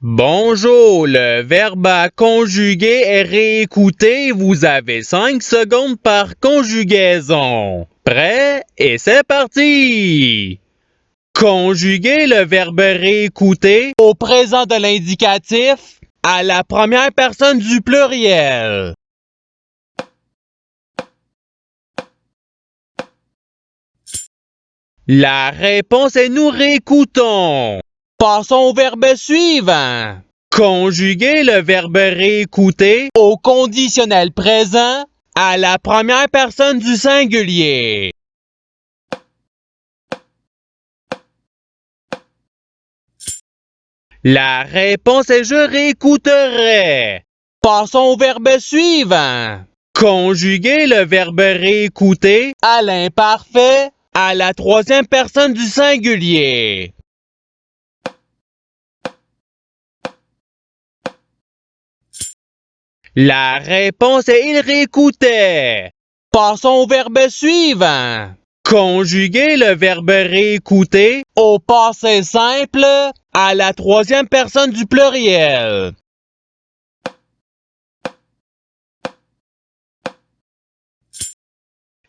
Bonjour, le verbe à conjuguer est réécouté. Vous avez 5 secondes par conjugaison. Prêt? Et c'est parti! Conjuguer le verbe réécouter au présent de l'indicatif à la première personne du pluriel. La réponse est nous réécoutons. Passons au verbe suivant. Conjuguer le verbe réécouter au conditionnel présent à la première personne du singulier. La réponse est je réécouterai. Passons au verbe suivant. Conjuguer le verbe réécouter à l'imparfait à la troisième personne du singulier. La réponse est il réécoutait. Passons au verbe suivant. Conjuguer le verbe réécouter au passé simple à la troisième personne du pluriel.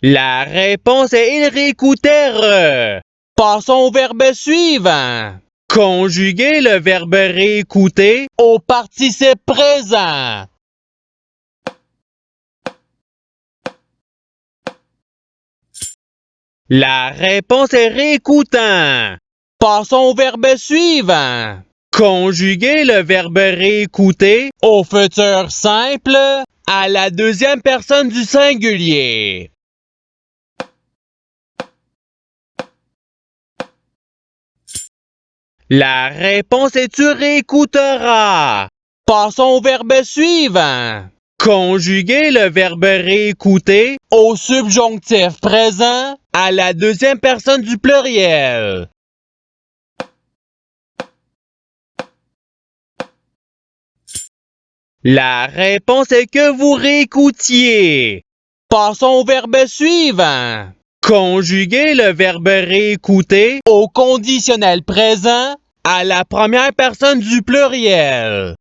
La réponse est il réécoutèrent. Passons au verbe suivant. Conjuguer le verbe réécouter au participe présent. La réponse est réécoutant. Passons au verbe suivant. Conjuguer le verbe réécouter au futur simple à la deuxième personne du singulier. La réponse est tu réécouteras. Passons au verbe suivant. Conjuguer le verbe réécouter au subjonctif présent à la deuxième personne du pluriel. La réponse est que vous réécoutiez. Passons au verbe suivant. Conjuguer le verbe réécouter au conditionnel présent à la première personne du pluriel.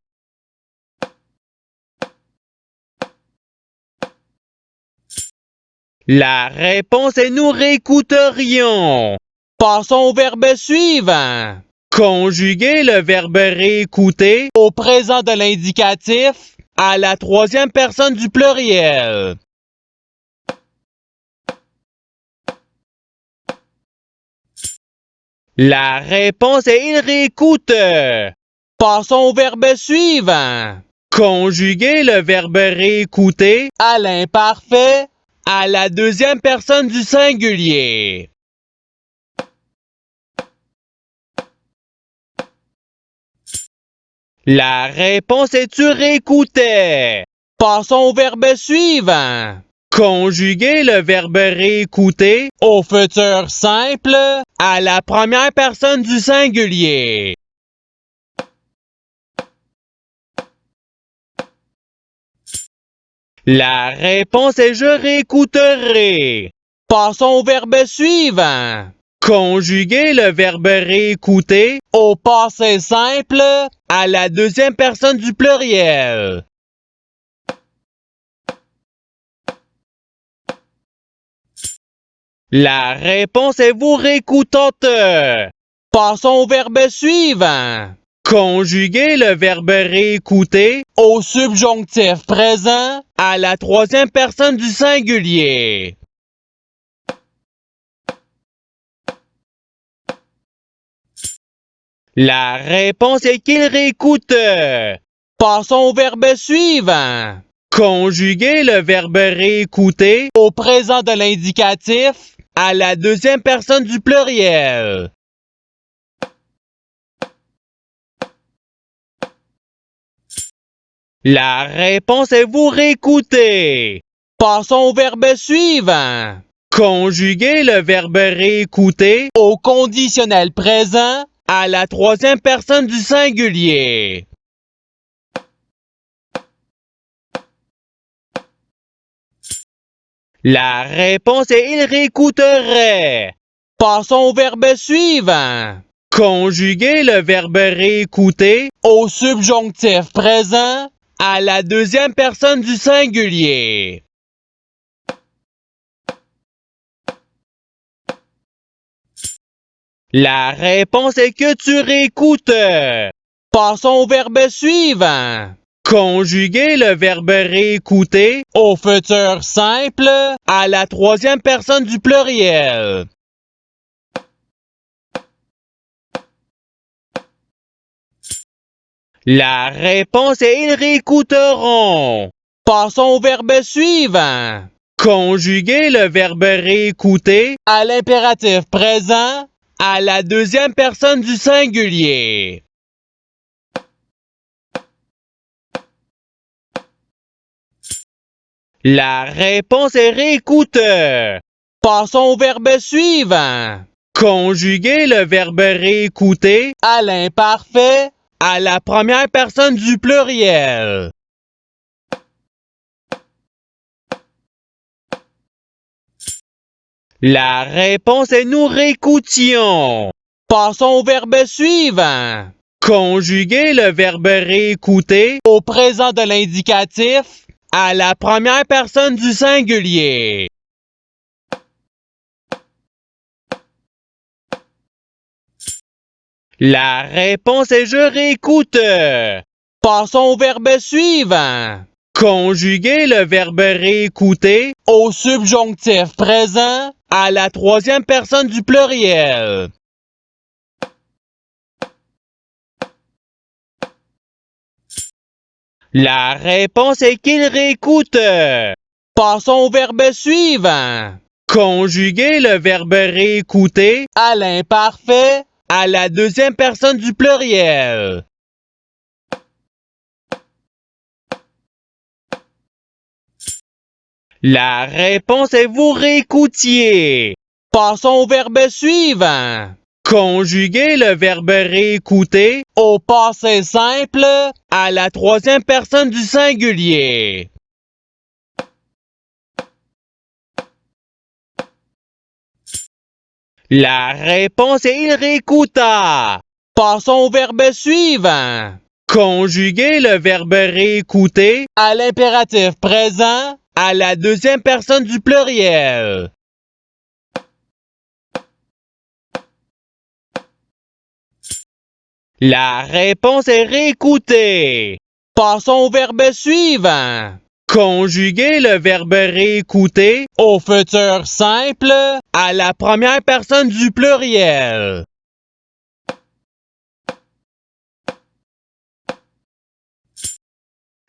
La réponse est nous réécouterions. Passons au verbe suivant. Conjuguer le verbe réécouter au présent de l'indicatif à la troisième personne du pluriel. La réponse est il réécoute. Passons au verbe suivant. Conjuguer le verbe réécouter à l'imparfait à la deuxième personne du singulier. La réponse est tu réécoutais. Passons au verbe suivant. Conjuguer le verbe réécouter au futur simple à la première personne du singulier. La réponse est je réécouterai. Passons au verbe suivant. Conjuguer le verbe réécouter au passé simple à la deuxième personne du pluriel. La réponse est vous réécoutantes. Passons au verbe suivant. Conjuguer le verbe réécouter au subjonctif présent à la troisième personne du singulier. La réponse est qu'il réécoute. Passons au verbe suivant. Conjuguer le verbe réécouter au présent de l'indicatif à la deuxième personne du pluriel. La réponse est vous réécoutez. Passons au verbe suivant. Conjuguer le verbe réécouter au conditionnel présent à la troisième personne du singulier. La réponse est il réécouterait. Passons au verbe suivant. Conjuguer le verbe réécouter au subjonctif présent à la deuxième personne du singulier. La réponse est que tu réécoutes. Passons au verbe suivant. Conjuguer le verbe réécouter au futur simple à la troisième personne du pluriel. La réponse est ils réécouteront. Passons au verbe suivant. Conjuguer le verbe réécouter à l'impératif présent à la deuxième personne du singulier. La réponse est réécoute. Passons au verbe suivant. Conjuguer le verbe réécouter à l'imparfait à la première personne du pluriel. La réponse est nous réécoutions. Passons au verbe suivant. Conjuguer le verbe réécouter au présent de l'indicatif à la première personne du singulier. La réponse est je réécoute. Passons au verbe suivant. Conjuguer le verbe réécouter au subjonctif présent à la troisième personne du pluriel. La réponse est qu'il réécoute. Passons au verbe suivant. Conjuguer le verbe réécouter à l'imparfait à la deuxième personne du pluriel. La réponse est vous réécoutiez. Passons au verbe suivant. Conjuguer le verbe réécouter au passé simple à la troisième personne du singulier. La réponse est il réécouta. Passons au verbe suivant. Conjuguer le verbe réécouter à l'impératif présent à la deuxième personne du pluriel. La réponse est réécouter. Passons au verbe suivant. Conjuguer le verbe réécouter au futur simple à la première personne du pluriel.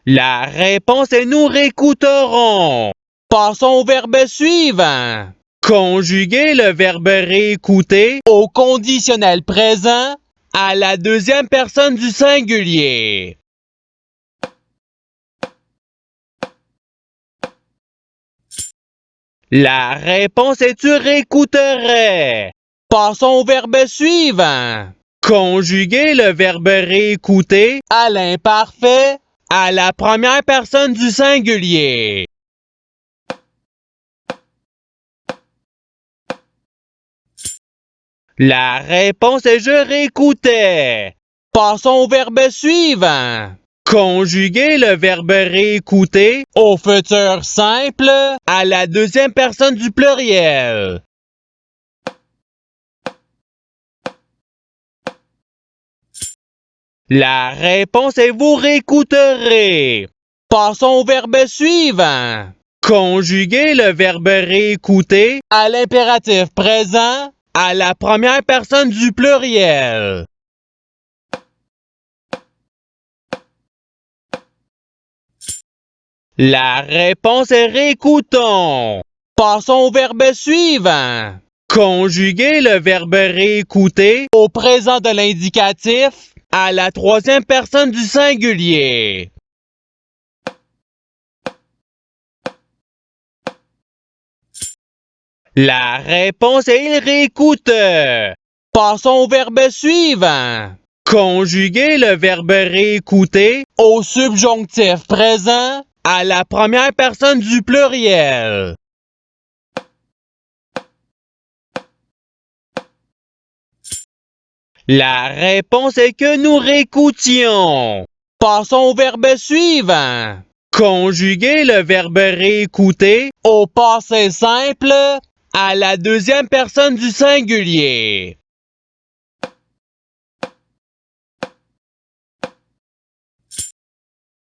La réponse est nous réécouterons. Passons au verbe suivant. Conjuguer le verbe réécouter au conditionnel présent à la deuxième personne du singulier. La réponse est tu réécouterais. Passons au verbe suivant. Conjuguer le verbe réécouter à l'imparfait à la première personne du singulier. La réponse est je réécoutais. Passons au verbe suivant. Conjuguer le verbe réécouter au futur simple à la deuxième personne du pluriel. La réponse est vous réécouterez. Passons au verbe suivant. Conjuguer le verbe réécouter à l'impératif présent à la première personne du pluriel. La réponse est réécoutons. Passons au verbe suivant. Conjuguer le verbe réécouter au présent de l'indicatif à la troisième personne du singulier. La réponse est il réécoute. Passons au verbe suivant. Conjuguer le verbe réécouter au subjonctif présent à la première personne du pluriel. La réponse est que nous réécoutions. Passons au verbe suivant. Conjuguer le verbe réécouter au passé simple à la deuxième personne du singulier.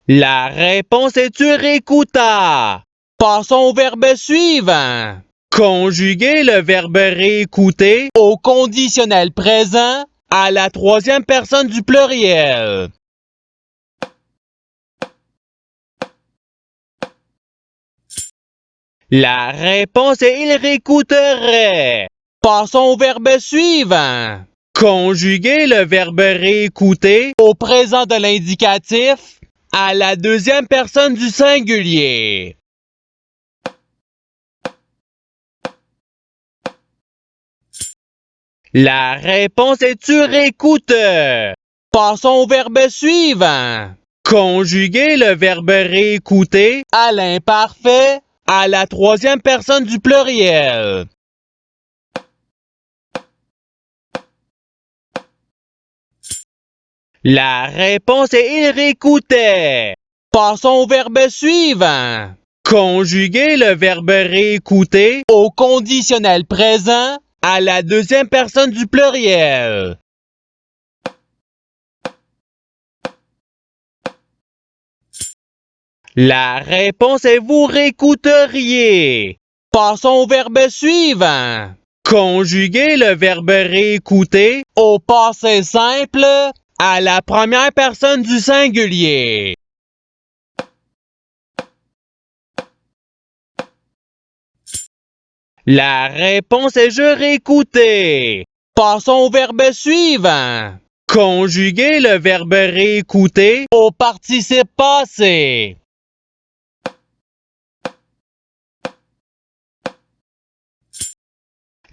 La réponse est tu réécoutas. Passons au verbe suivant. Conjuguer le verbe réécouter au conditionnel présent à la troisième personne du pluriel. La réponse est il réécouterait. Passons au verbe suivant. Conjuguer le verbe réécouter au présent de l'indicatif à la deuxième personne du singulier. La réponse est tu réécoutes. Passons au verbe suivant. Conjuguer le verbe réécouter à l'imparfait à la troisième personne du pluriel. La réponse est il réécoutait. Passons au verbe suivant. Conjuguer le verbe réécouter au conditionnel présent à la deuxième personne du pluriel. La réponse est vous réécouteriez. Passons au verbe suivant. Conjuguer le verbe réécouter au passé simple à la première personne du singulier. La réponse est je réécoutais. Passons au verbe suivant. Conjuguer le verbe réécouter au participe passé.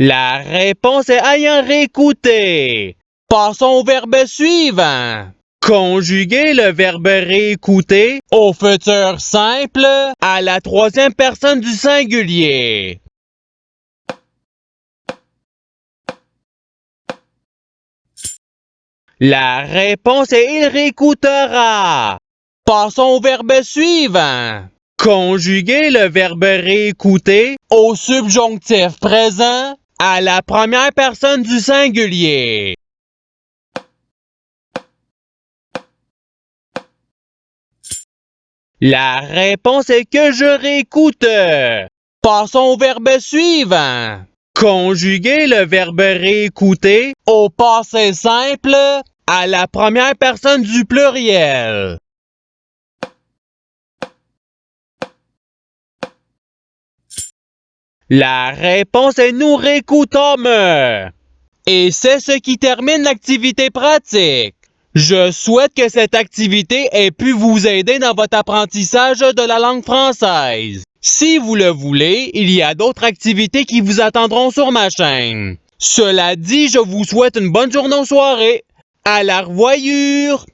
La réponse est ayant réécouté. Passons au verbe suivant. Conjuguer le verbe réécouter au futur simple à la troisième personne du singulier. La réponse est il réécoutera. Passons au verbe suivant. Conjuguer le verbe réécouter au subjonctif présent à la première personne du singulier. La réponse est que je réécoute. Passons au verbe suivant. Conjuguer le verbe réécouter au passé simple à la première personne du pluriel. La réponse est nous réécoutons. Et c'est ce qui termine l'activité pratique. Je souhaite que cette activité ait pu vous aider dans votre apprentissage de la langue française. Si vous le voulez, il y a d'autres activités qui vous attendront sur ma chaîne. Cela dit, je vous souhaite une bonne journée ou soirée. À la revoyure!